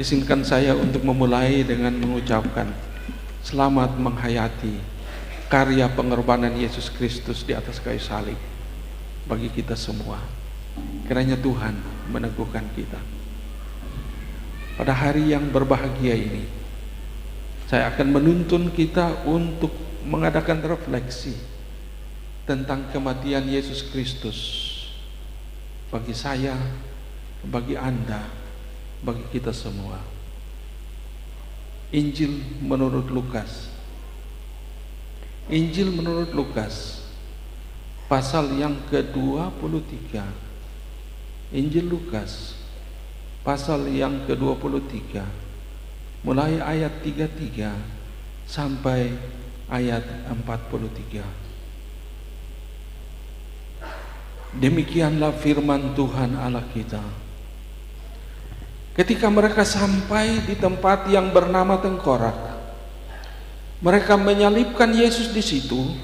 Izinkan saya untuk memulai dengan mengucapkan selamat menghayati karya pengorbanan Yesus Kristus di atas kayu salib bagi kita semua. Kiranya Tuhan meneguhkan kita. Pada hari yang berbahagia ini, saya akan menuntun kita untuk mengadakan refleksi tentang kematian Yesus Kristus bagi saya, bagi Anda, bagi kita semua. Injil menurut Lukas. Injil menurut Lukas pasal yang ke-23. Injil Lukas pasal yang ke-23 mulai ayat 33 sampai ayat 43. Demikianlah firman Tuhan Allah kita. Ketika mereka sampai di tempat yang bernama Tengkorak, mereka menyalibkan Yesus di situ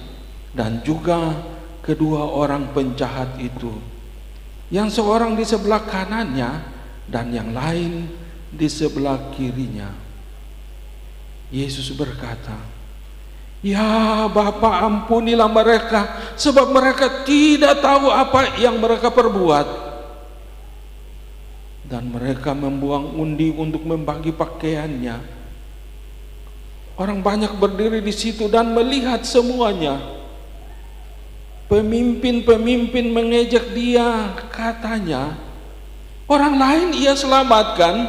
dan juga kedua orang penjahat itu, yang seorang di sebelah kanannya dan yang lain di sebelah kirinya. Yesus berkata, "Ya Bapa, ampunilah mereka, sebab mereka tidak tahu apa yang mereka perbuat." Dan mereka membuang undi untuk membagi pakaiannya. Orang banyak berdiri di situ dan melihat semuanya. Pemimpin-pemimpin mengejek dia, katanya, "Orang lain ia selamatkan,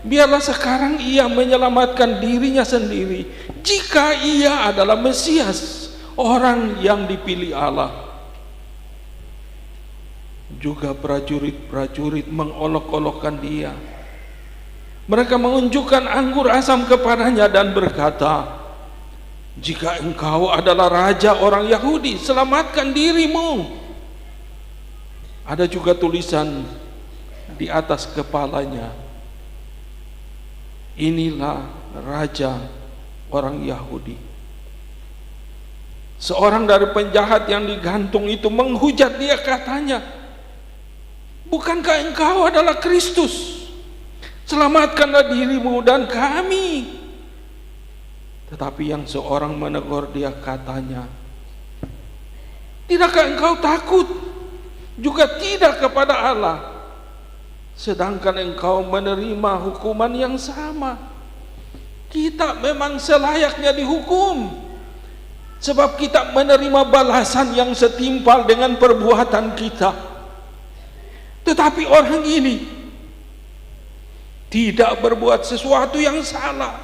biarlah sekarang ia menyelamatkan dirinya sendiri, jika ia adalah Mesias, orang yang dipilih Allah." Juga prajurit-prajurit mengolok-olokkan dia. Mereka menunjukkan anggur asam kepadanya dan berkata, "Jika engkau adalah raja orang Yahudi, selamatkan dirimu." Ada juga tulisan di atas kepalanya, "Inilah raja orang Yahudi." Seorang dari penjahat yang digantung itu menghujat dia, katanya, "Bukankah engkau adalah Kristus? Selamatkanlah dirimu dan kami." Tetapi yang seorang menegur dia, katanya, "Tidakkah engkau takut juga tidak kepada Allah, sedangkan engkau menerima hukuman yang sama? Kita memang selayaknya dihukum, sebab kita menerima balasan yang setimpal dengan perbuatan kita. Tetapi orang ini tidak berbuat sesuatu yang salah."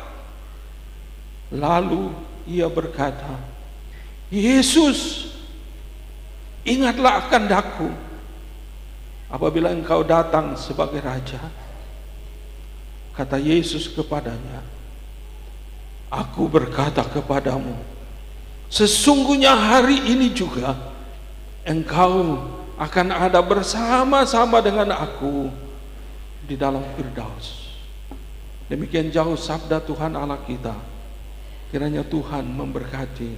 Lalu ia berkata, "Yesus, ingatlah akan daku apabila engkau datang sebagai raja." Kata Yesus kepadanya, "Aku berkata kepadamu, sesungguhnya hari ini juga engkau akan ada bersama-sama dengan aku di dalam Firdaus." Demikian jauh sabda Tuhan Allah kita. Kiranya Tuhan memberkati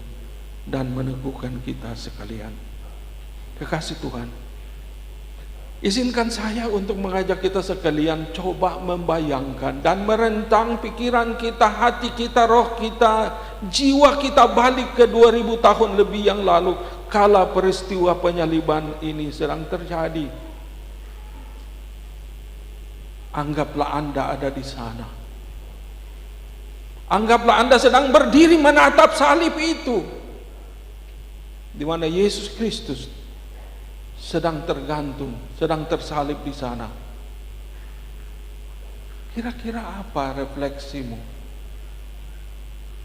dan meneguhkan kita sekalian. Kekasih Tuhan, izinkan saya untuk mengajak kita sekalian coba membayangkan dan merentang pikiran kita, hati kita, roh kita, jiwa kita balik ke 2000 tahun lebih yang lalu, kala peristiwa penyaliban ini sedang terjadi. Anggaplah Anda ada di sana. Anggaplah Anda sedang berdiri menatap salib itu, di mana Yesus Kristus sedang tergantung, sedang tersalib di sana. Kira-kira apa refleksimu?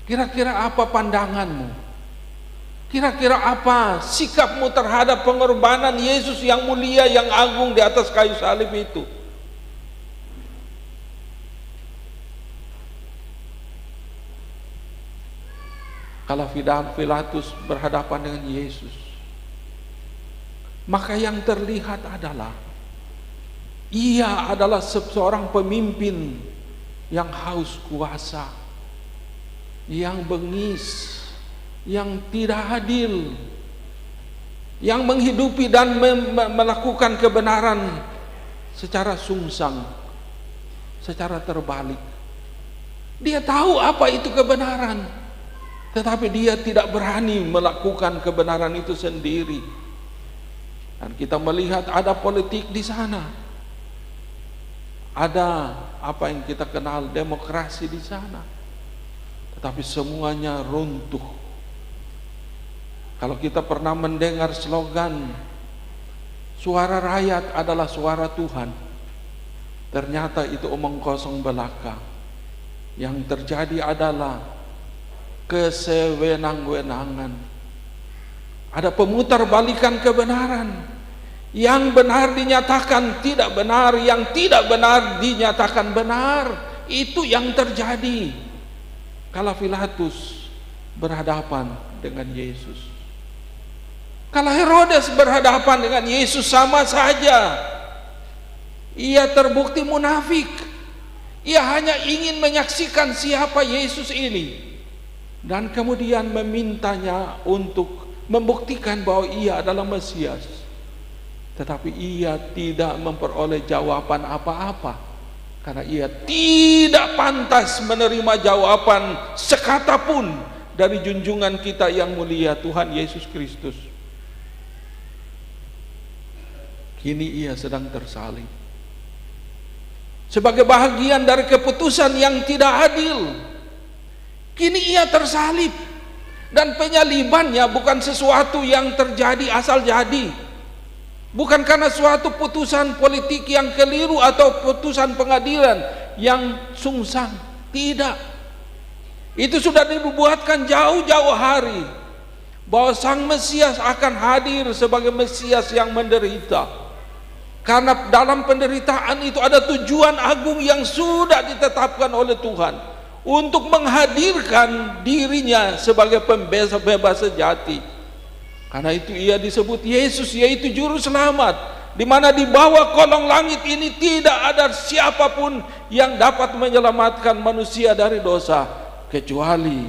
Kira-kira apa pandanganmu? Kira-kira apa sikapmu terhadap pengorbanan Yesus yang mulia, yang agung di atas kayu salib itu? Kalau Pilatus berhadapan dengan Yesus, maka yang terlihat adalah ia adalah seorang pemimpin yang haus kuasa, yang bengis, yang tidak adil, yang menghidupi dan melakukan kebenaran secara sungsang, secara terbalik. Dia tahu apa itu kebenaran, tetapi dia tidak berani melakukan kebenaran itu sendiri. Dan kita melihat ada politik di sana, ada apa yang kita kenal demokrasi di sana, tetapi semuanya runtuh. Kalau kita pernah mendengar slogan suara rakyat adalah suara Tuhan, ternyata itu omong kosong belaka. Yang terjadi adalah kesewenang-wenangan. Ada pemutarbalikan kebenaran. Yang benar dinyatakan tidak benar, yang tidak benar dinyatakan benar. Itu yang terjadi kala Pilatus berhadapan dengan Yesus. Kalau Herodes berhadapan dengan Yesus sama saja. Ia terbukti munafik. Ia hanya ingin menyaksikan siapa Yesus ini, dan kemudian memintanya untuk membuktikan bahwa ia adalah Mesias. Tetapi ia tidak memperoleh jawaban apa-apa, karena ia tidak pantas menerima jawaban sekata pun dari junjungan kita yang mulia Tuhan Yesus Kristus. Kini ia sedang tersalib sebagai bahagian dari keputusan yang tidak adil. Kini ia tersalib, dan penyalibannya bukan sesuatu yang terjadi asal jadi, bukan karena suatu putusan politik yang keliru atau putusan pengadilan yang sungsang. Tidak, itu sudah dibuatkan jauh-jauh hari, bahwa Sang Mesias akan hadir sebagai Mesias yang menderita. Karena dalam penderitaan itu ada tujuan agung yang sudah ditetapkan oleh Tuhan untuk menghadirkan dirinya sebagai pembebas sejati. Karena itu ia disebut Yesus, yaitu juru selamat, di mana di bawah kolong langit ini tidak ada siapapun yang dapat menyelamatkan manusia dari dosa kecuali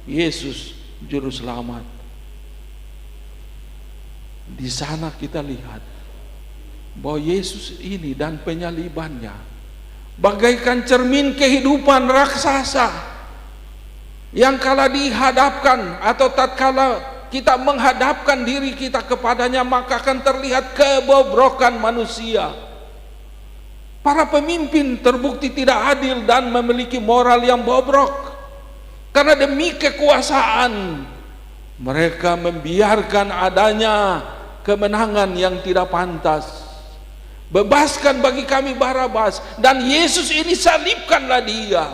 Yesus juru selamat. Di sana kita lihat bahwa Yesus ini dan penyalibannya bagaikan cermin kehidupan raksasa yang kala dihadapkan atau tatkala kita menghadapkan diri kita kepadanya, maka akan terlihat kebobrokan manusia. Para pemimpin terbukti tidak adil dan memiliki moral yang bobrok. Karena demi kekuasaan mereka membiarkan adanya kemenangan yang tidak pantas. Bebaskan bagi kami Barabas, dan Yesus ini salibkanlah dia.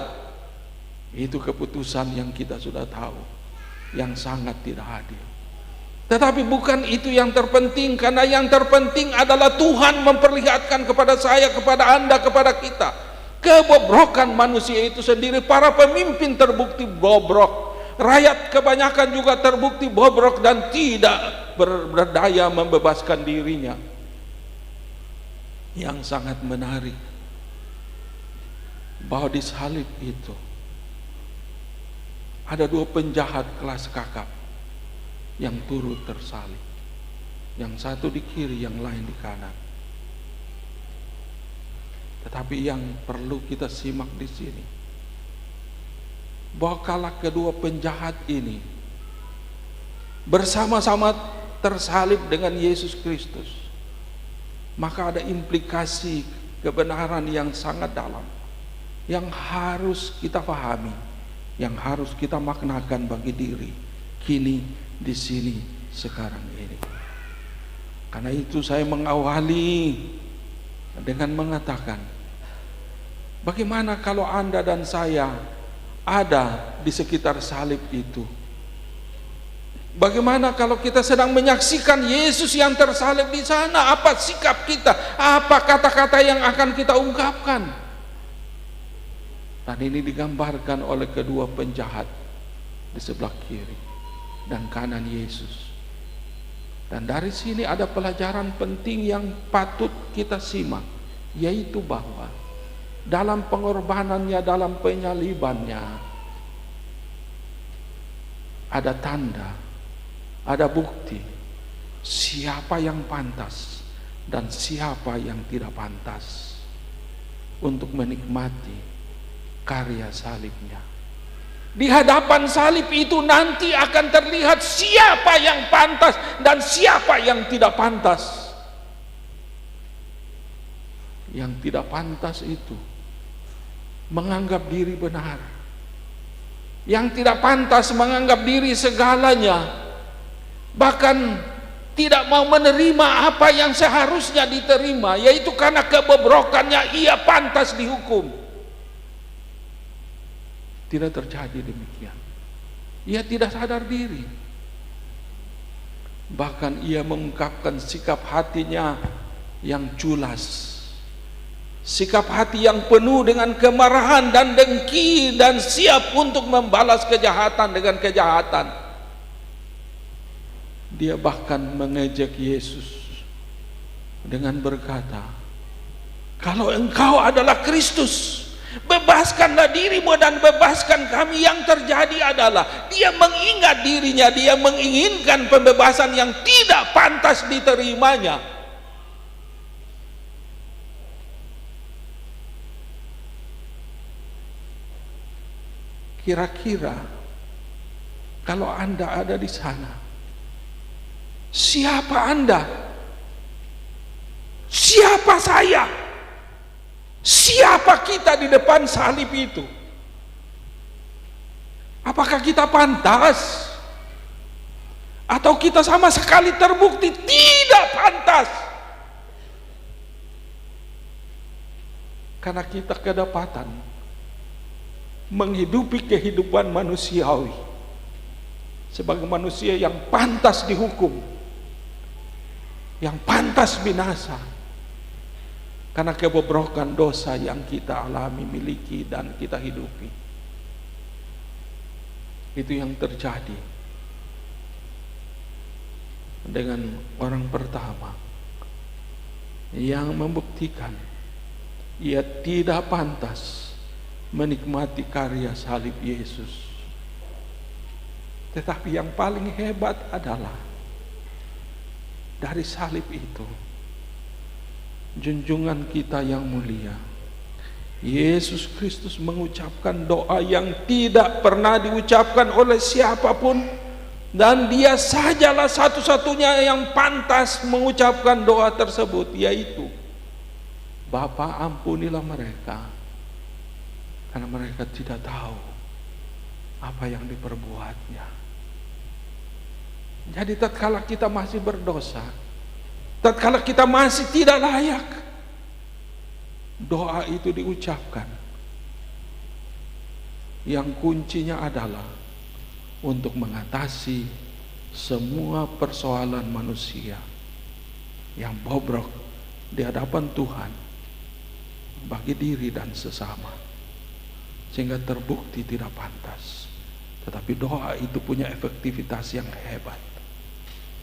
Itu keputusan yang kita sudah tahu, yang sangat tidak adil. Tetapi bukan itu yang terpenting, karena yang terpenting adalah Tuhan memperlihatkan kepada saya, kepada Anda, kepada kita kebobrokan manusia itu sendiri. Para pemimpin terbukti bobrok, rakyat kebanyakan juga terbukti bobrok dan tidak berdaya membebaskan dirinya. Yang sangat menarik bahwa di salib itu ada dua penjahat kelas kakap yang turut tersalib, yang satu di kiri, yang lain di kanan. Tetapi yang perlu kita simak di sini, bahwa kala kedua penjahat ini bersama-sama tersalib dengan Yesus Kristus, maka ada implikasi kebenaran yang sangat dalam yang harus kita pahami, yang harus kita maknakan bagi diri kini, di sini, sekarang ini. Karena itu saya mengawali dengan mengatakan, bagaimana kalau Anda dan saya ada di sekitar salib itu? Bagaimana kalau kita sedang menyaksikan Yesus yang tersalib di sana? Apa sikap kita? Apa kata-kata yang akan kita ungkapkan? Dan ini digambarkan oleh kedua penjahat di sebelah kiri dan kanan Yesus. Dan dari sini ada pelajaran penting yang patut kita simak, yaitu bahwa dalam pengorbanannya, dalam penyalibannya, ada tanda, ada bukti siapa yang pantas dan siapa yang tidak pantas untuk menikmati karya salibnya. Di hadapan salib itu nanti akan terlihat siapa yang pantas dan siapa yang tidak pantas. Yang tidak pantas itu menganggap diri benar. Yang tidak pantas menganggap diri segalanya. Bahkan tidak mau menerima apa yang seharusnya diterima, yaitu karena kebobrokannya ia pantas dihukum. Tidak terjadi demikian. Ia tidak sadar diri. Bahkan ia mengungkapkan sikap hatinya yang culas. Sikap hati yang penuh dengan kemarahan dan dengki dan siap untuk membalas kejahatan dengan kejahatan. Dia bahkan mengejek Yesus dengan berkata, "Kalau engkau adalah Kristus, bebaskanlah dirimu dan bebaskan kami." Yang terjadi adalah dia mengingat dirinya, dia menginginkan pembebasan yang tidak pantas diterimanya. Kira-kira kalau Anda ada di sana, siapa Anda? Siapa saya? Siapa kita di depan salib itu? Apakah kita pantas? Atau kita sama sekali terbukti tidak pantas? Karena kita kedapatan menghidupi kehidupan manusiawi sebagai manusia yang pantas dihukum, yang pantas binasa karena kebobrokan dosa yang kita alami, miliki, dan kita hidupi. Itu yang terjadi dengan orang pertama yang membuktikan ia tidak pantas menikmati karya salib Yesus. Tetapi yang paling hebat adalah dari salib itu, junjungan kita yang mulia Yesus Kristus mengucapkan doa yang tidak pernah diucapkan oleh siapapun, dan dia sajalah satu-satunya yang pantas mengucapkan doa tersebut, yaitu, "Bapa, ampunilah mereka, karena mereka tidak tahu apa yang diperbuatnya." Jadi tatkala kita masih berdosa, tatkala kita masih tidak layak, doa itu diucapkan. Yang kuncinya adalah untuk mengatasi semua persoalan manusia yang bobrok di hadapan Tuhan bagi diri dan sesama, sehingga terbukti tidak pantas. Tetapi doa itu punya efektivitas yang hebat,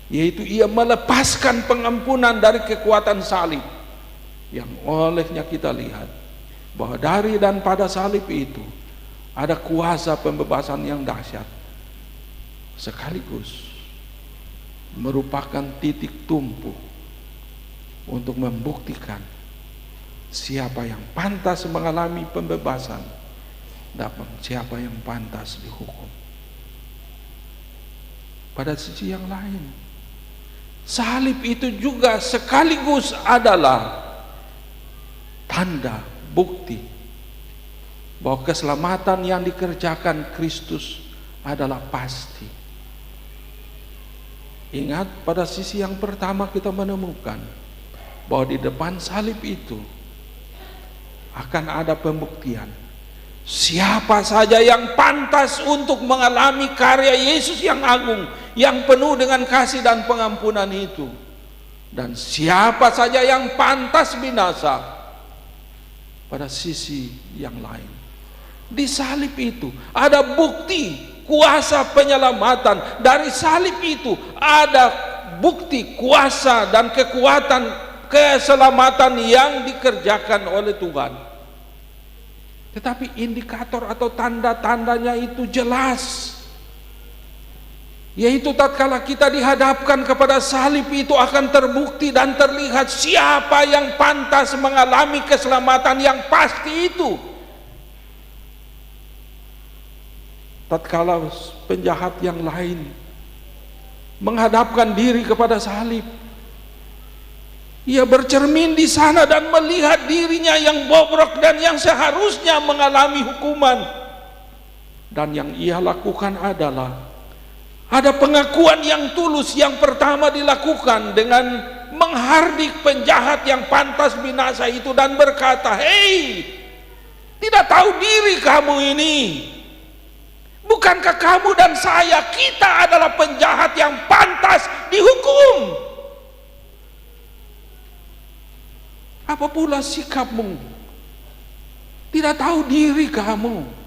yaitu ia melepaskan pengampunan dari kekuatan salib, yang olehnya kita lihat bahwa dari dan pada salib itu ada kuasa pembebasan yang dahsyat, sekaligus merupakan titik tumpu untuk membuktikan siapa yang pantas mengalami pembebasan dan siapa yang pantas dihukum. Pada sisi yang lain, salib itu juga sekaligus adalah tanda bukti bahwa keselamatan yang dikerjakan Kristus adalah pasti. Ingat, pada sisi yang pertama kita menemukan bahwa di depan salib itu akan ada pembuktian siapa saja yang pantas untuk mengalami karya Yesus yang agung, yang penuh dengan kasih dan pengampunan itu, dan siapa saja yang pantas binasa. Pada sisi yang lain, di salib itu ada bukti kuasa penyelamatan. Dari salib itu ada bukti kuasa dan kekuatan keselamatan yang dikerjakan oleh Tuhan. Tetapi indikator atau tanda-tandanya itu jelas. Yaitu tatkala kita dihadapkan kepada salib itu akan terbukti dan terlihat siapa yang pantas mengalami keselamatan yang pasti itu. Tatkala penjahat yang lain menghadapkan diri kepada salib, ia bercermin di sana dan melihat dirinya yang bobrok dan yang seharusnya mengalami hukuman. Dan yang ia lakukan adalah ada pengakuan yang tulus yang pertama dilakukan dengan menghardik penjahat yang pantas binasa itu dan berkata, "Hei, tidak tahu diri kamu ini? Bukankah kamu dan saya, kita adalah penjahat yang pantas dihukum? Apa pula sikapmu? Tidak tahu diri kamu?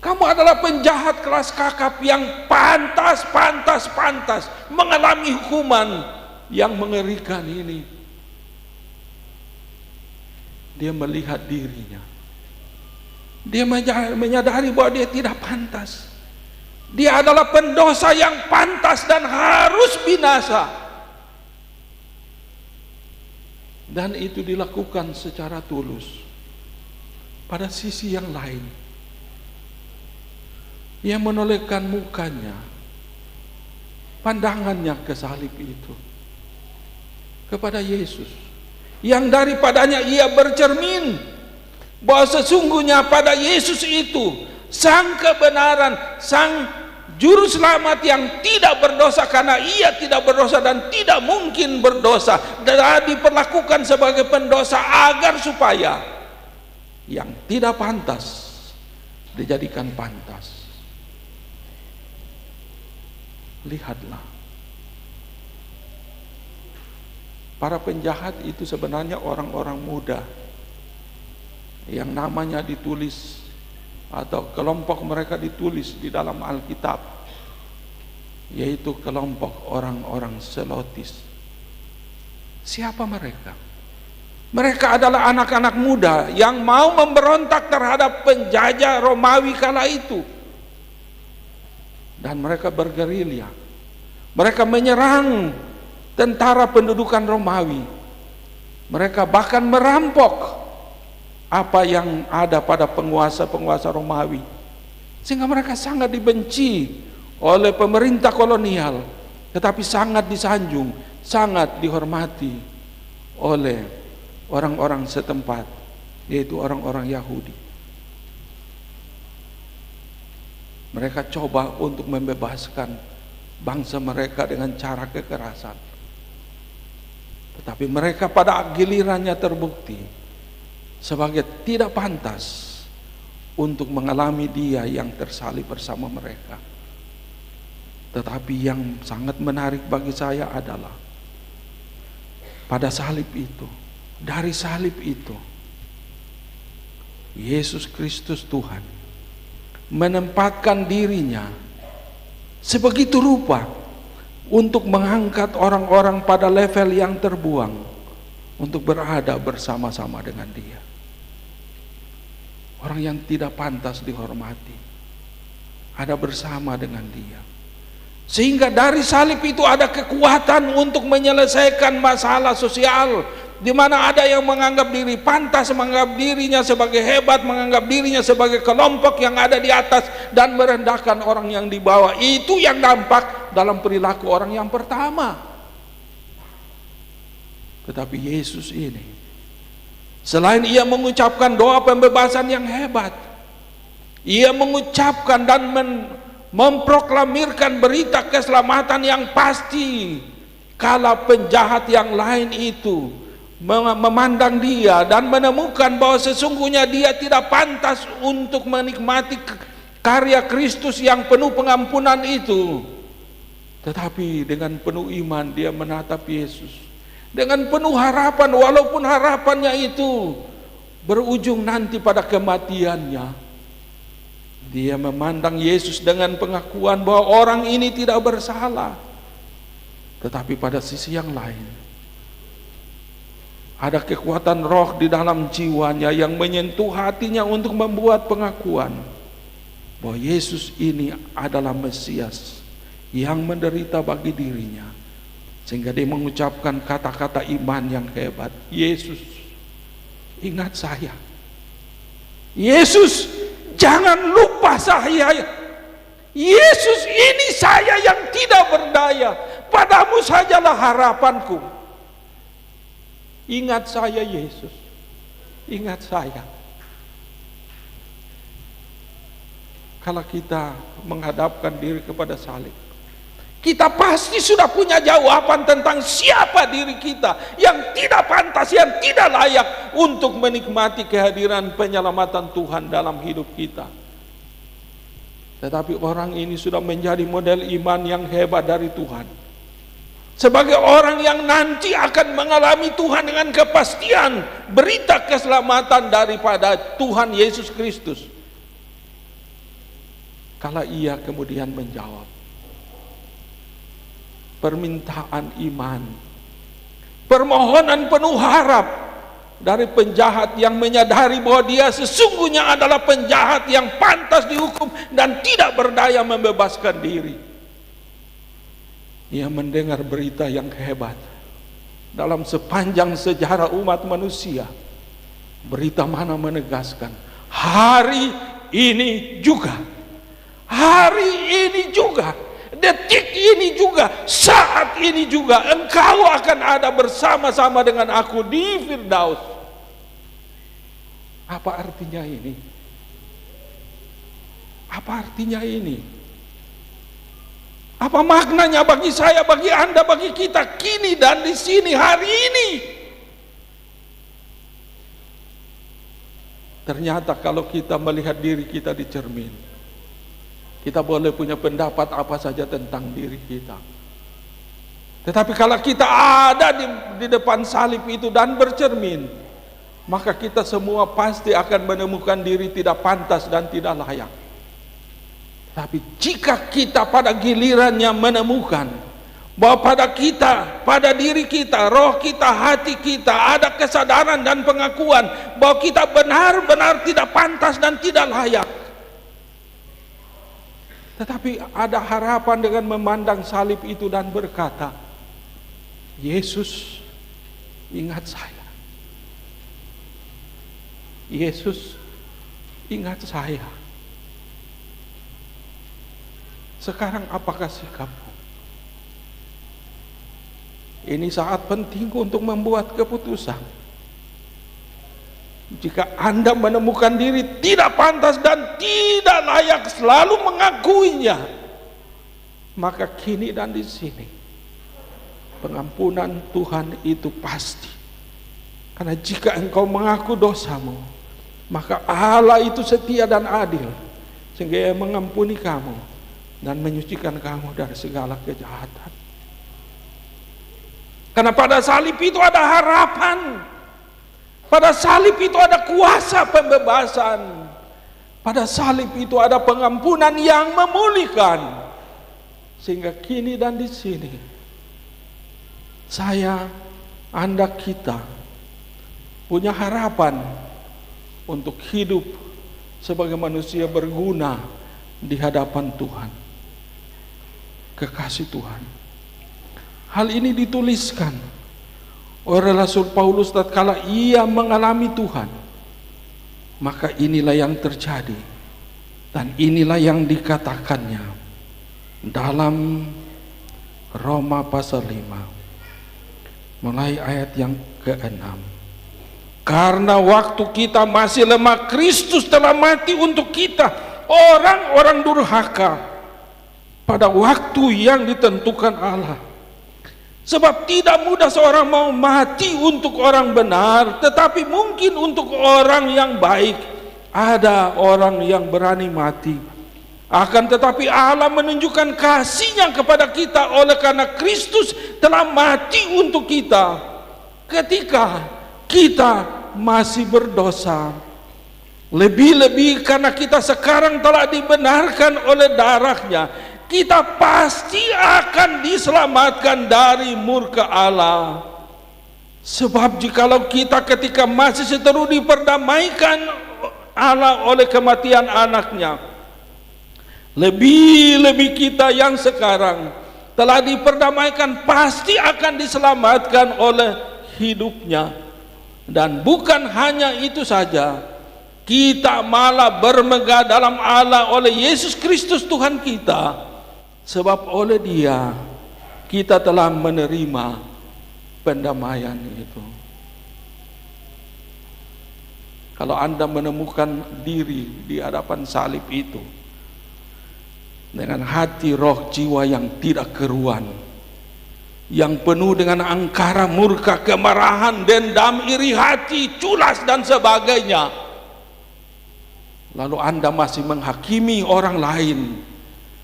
Kamu adalah penjahat kelas kakap yang pantas mengalami hukuman yang mengerikan ini." Dia melihat dirinya. Dia menyadari bahwa dia tidak pantas. Dia adalah pendosa yang pantas dan harus binasa. Dan itu dilakukan secara tulus. Pada sisi yang lain, ia menolehkan mukanya, pandangannya ke salib itu, kepada Yesus, yang daripadanya ia bercermin bahwa sesungguhnya pada Yesus itu sang kebenaran, sang juru selamat yang tidak berdosa, karena ia tidak berdosa dan tidak mungkin berdosa, dan diperlakukan sebagai pendosa agar supaya yang tidak pantas dijadikan pantas. Lihatlah, para penjahat itu sebenarnya orang-orang muda yang namanya ditulis atau kelompok mereka ditulis di dalam Alkitab, yaitu kelompok orang-orang Selotis. Siapa mereka? Mereka adalah anak-anak muda yang mau memberontak terhadap penjajah Romawi kala itu. Dan mereka bergerilya. Mereka menyerang tentara pendudukan Romawi. Mereka bahkan merampok apa yang ada pada penguasa-penguasa Romawi. Sehingga mereka sangat dibenci oleh pemerintah kolonial, tetapi sangat disanjung, sangat dihormati oleh orang-orang setempat, yaitu orang-orang Yahudi. Mereka coba untuk membebaskan bangsa mereka dengan cara kekerasan. Tetapi mereka pada gilirannya terbukti sebagai tidak pantas untuk mengalami dia yang tersalib bersama mereka. Tetapi yang sangat menarik bagi saya adalah pada salib itu, dari salib itu, Yesus Kristus Tuhan menempatkan dirinya sebegitu rupa untuk mengangkat orang-orang pada level yang terbuang untuk berada bersama-sama dengan dia. Orang yang tidak pantas dihormati ada bersama dengan dia. Sehingga dari salib itu ada kekuatan untuk menyelesaikan masalah sosial, di mana ada yang menganggap diri pantas, menganggap dirinya sebagai hebat, menganggap dirinya sebagai kelompok yang ada di atas dan merendahkan orang yang di bawah. Itu yang nampak dalam perilaku orang yang pertama. Tetapi Yesus ini, selain ia mengucapkan doa pembebasan yang hebat, ia mengucapkan dan memproklamirkan berita keselamatan yang pasti. Kala penjahat yang lain itu memandang dia dan menemukan bahwa sesungguhnya dia tidak pantas untuk menikmati karya Kristus yang penuh pengampunan itu, tetapi dengan penuh iman dia menatap Yesus dengan penuh harapan, walaupun harapannya itu berujung nanti pada kematiannya. Dia memandang Yesus dengan pengakuan bahwa orang ini tidak bersalah. Tetapi pada sisi yang lain, ada kekuatan roh di dalam jiwanya yang menyentuh hatinya untuk membuat pengakuan bahwa Yesus ini adalah Mesias yang menderita bagi dirinya, sehingga dia mengucapkan kata-kata iman yang hebat. Yesus, ingat saya. Yesus, jangan lupa saya. Yesus, ini saya yang tidak berdaya, padamu sajalah harapanku. Ingat saya Yesus, ingat saya. Kalau kita menghadapkan diri kepada salib, kita pasti sudah punya jawaban tentang siapa diri kita yang tidak pantas, yang tidak layak untuk menikmati kehadiran penyelamatan Tuhan dalam hidup kita. Tetapi orang ini sudah menjadi model iman yang hebat dari Tuhan. Sebagai orang yang nanti akan mengalami Tuhan dengan kepastian, berita keselamatan daripada Tuhan Yesus Kristus. Kalau ia kemudian menjawab permintaan iman, permohonan penuh harap dari penjahat yang menyadari bahwa dia sesungguhnya adalah penjahat yang pantas dihukum dan tidak berdaya membebaskan diri. Ia mendengar berita yang hebat dalam sepanjang sejarah umat manusia. Berita mana menegaskan hari ini juga, hari ini juga, detik ini juga, saat ini juga engkau akan ada bersama-sama dengan aku di Firdaus. Apa artinya ini? Apa artinya ini? Apa maknanya bagi saya, bagi Anda, bagi kita kini dan di sini hari ini? Ternyata kalau kita melihat diri kita di cermin, kita boleh punya pendapat apa saja tentang diri kita. Tetapi kalau kita ada di depan salib itu dan bercermin, maka kita semua pasti akan menemukan diri tidak pantas dan tidak layak. Tapi jika kita pada gilirannya menemukan bahwa pada kita, pada diri kita, roh kita, hati kita ada kesadaran dan pengakuan bahwa kita benar-benar tidak pantas dan tidak layak, tetapi ada harapan dengan memandang salib itu dan berkata, Yesus, ingat saya. Yesus, ingat saya. Sekarang apakah sikapmu? Ini saat penting untuk membuat keputusan. Jika Anda menemukan diri tidak pantas dan tidak layak selalu mengakuinya, maka kini dan di sini pengampunan Tuhan itu pasti. Karena jika engkau mengaku dosamu, maka Allah itu setia dan adil, sehingga Ia mengampuni kamu dan menyucikan kamu dari segala kejahatan. Karena pada salib itu ada harapan, pada salib itu ada kuasa pembebasan, pada salib itu ada pengampunan yang memulihkan. Sehingga kini dan di sini saya, Anda, kita punya harapan untuk hidup sebagai manusia berguna di hadapan Tuhan. Kekasih Tuhan, hal ini dituliskan oleh Rasul Paulus tatkala ia mengalami Tuhan. Maka inilah yang terjadi dan inilah yang dikatakannya dalam Roma pasal 5 mulai ayat yang ke-6. Karena waktu kita masih lemah, Kristus telah mati untuk kita, orang-orang durhaka, pada waktu yang ditentukan Allah. Sebab tidak mudah seorang mau mati untuk orang benar, tetapi mungkin untuk orang yang baik ada orang yang berani mati. Akan tetapi Allah menunjukkan kasih-Nya kepada kita oleh karena Kristus telah mati untuk kita ketika kita masih berdosa. Lebih-lebih karena kita sekarang telah dibenarkan oleh darah-Nya, kita pasti akan diselamatkan dari murka Allah. Sebab jikalau kita ketika masih seteru diperdamaikan Allah oleh kematian anaknya, Lebih-lebih kita yang sekarang telah diperdamaikan pasti akan diselamatkan oleh hidupnya. Dan bukan hanya itu saja, kita malah bermegah dalam Allah oleh Yesus Kristus Tuhan kita, sebab oleh Dia kita telah menerima pendamaian itu. Kalau Anda menemukan diri di hadapan salib itu dengan hati, roh, jiwa yang tidak keruan, yang penuh dengan angkara, murka, kemarahan, dendam, iri hati, culas dan sebagainya, lalu Anda masih menghakimi orang lain,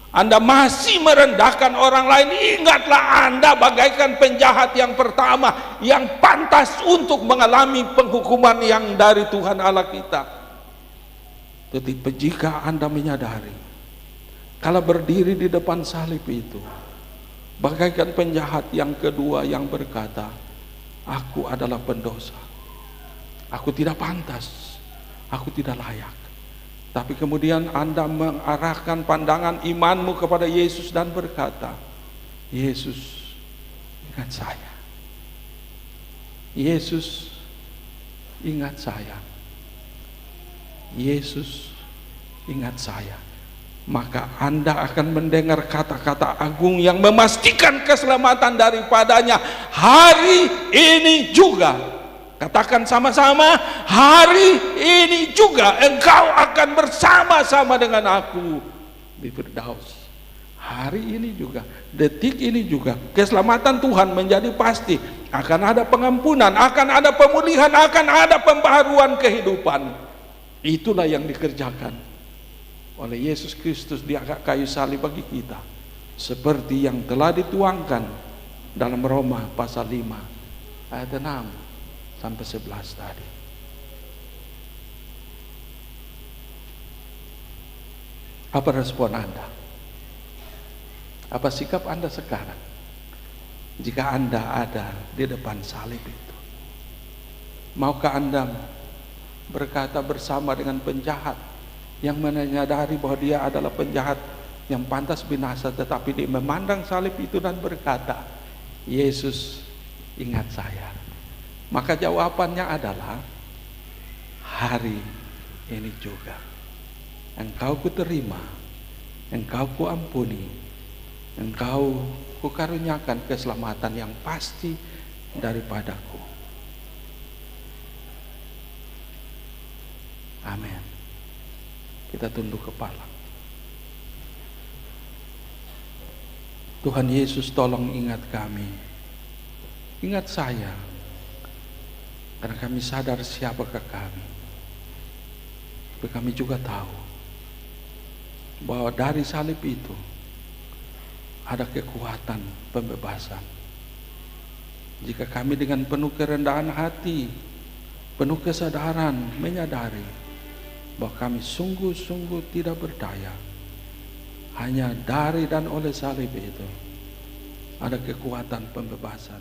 Anda masih merendahkan orang lain, ingatlah Anda bagaikan penjahat yang pertama yang pantas untuk mengalami penghukuman yang dari Tuhan Allah kita. Tetapi jika Anda menyadari kalau berdiri di depan salib itu bagaikan penjahat yang kedua yang berkata, aku adalah pendosa, aku tidak pantas, aku tidak layak. Tapi kemudian Anda mengarahkan pandangan imanmu kepada Yesus dan berkata, Yesus, ingat saya. Yesus, ingat saya. Yesus, ingat saya. Maka Anda akan mendengar kata-kata agung yang memastikan keselamatan daripadanya hari ini juga. Katakan sama-sama, hari ini juga engkau akan bersama-sama dengan aku di Firdaus. Hari ini juga, detik ini juga, keselamatan Tuhan menjadi pasti. Akan ada pengampunan, akan ada pemulihan, akan ada pembaharuan kehidupan. Itulah yang dikerjakan oleh Yesus Kristus di kayu salib bagi kita, seperti yang telah dituangkan dalam Roma pasal 5 ayat 6 sampai 11 tadi. Apa respon Anda? Apa sikap Anda sekarang jika Anda ada di depan salib itu? Maukah Anda berkata bersama dengan penjahat yang menyadari bahwa dia adalah penjahat yang pantas binasa, tetapi dia memandang salib itu dan berkata, Yesus, ingat saya. Maka jawabannya adalah, hari ini juga engkau kuterima, engkau kuampuni, engkau kukaruniakan keselamatan yang pasti daripadaku. Amin. Kita tunduk kepala. Tuhan Yesus, tolong ingat kami, ingat saya, karena kami sadar siapakah kami. Tapi kami juga tahu bahwa dari salib itu ada kekuatan pembebasan. Jika kami dengan penuh kerendahan hati, penuh kesadaran menyadari bahwa kami sungguh-sungguh tidak berdaya, hanya dari dan oleh salib itu ada kekuatan pembebasan.